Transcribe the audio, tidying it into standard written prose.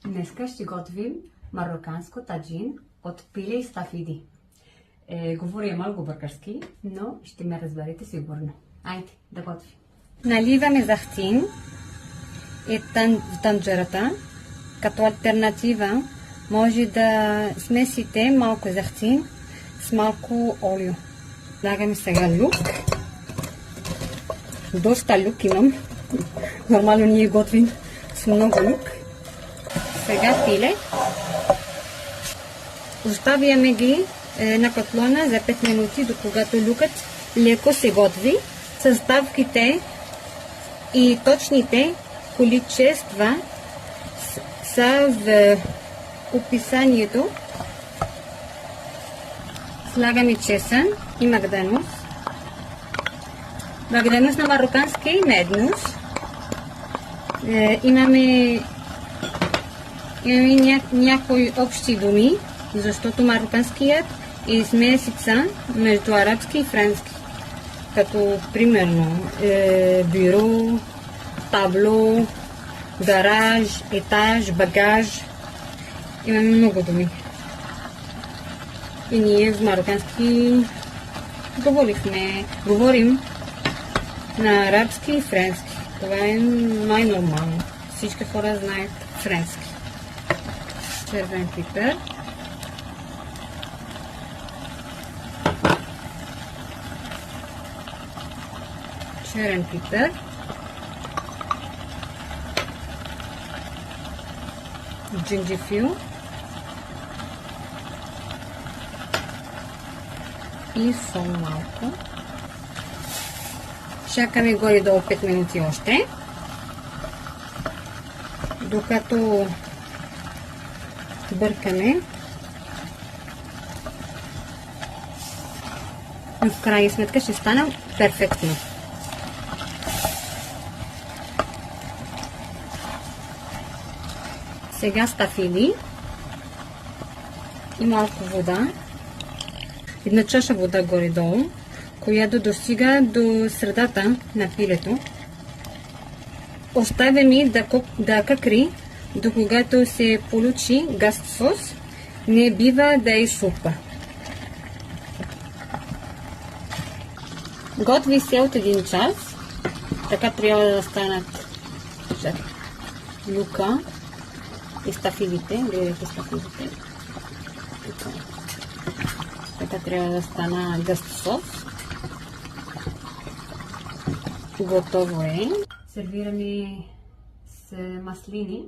Днеска ще готвим мароканско таджин от пиле и стафиди. Говоря малко български, но ще ме разберете сигурно. Айде, да готвим. Наливаме захтин в танджерата. Като алтернатива може да смесите малко захтин с малко олио. Слагаме сега люк. Доста люк имам. Нормално ние готвим с много люк. Сега пиле. Оставяме ги на котлона за 5 минути, до когато люкът леко се готви. Съставките и точните количества са в описанието. Слагаме чесън и магданус. Магданус на марокански меднус. Имаме някои общи думи, защото мароканският е смесица между арабски и френски. Като примерно бюро, табло, гараж, етаж, багаж. Имаме много думи. И ние в марокански говорим на арабски и френски. Това е най-нормално. Всички хора знаят френски. Червен пипер. Черен пипер. Джинджифил. И сол малко. Чакаме горе-долу 5 минути още. Докато бъркаме. В крайна сметка ще стане перфектно. Сега стафиди и малко вода. Една чаша вода горе-долу, която достига до средата на пилето. Оставяме да какри, до когато се получи гаст сос. Не бива да е супа. Готви се от 1 час. Така трябва да станат лука и стафидите. Гледайте стафидите. Така трябва да стана гаст сос. Готово е. Сервираме с маслини.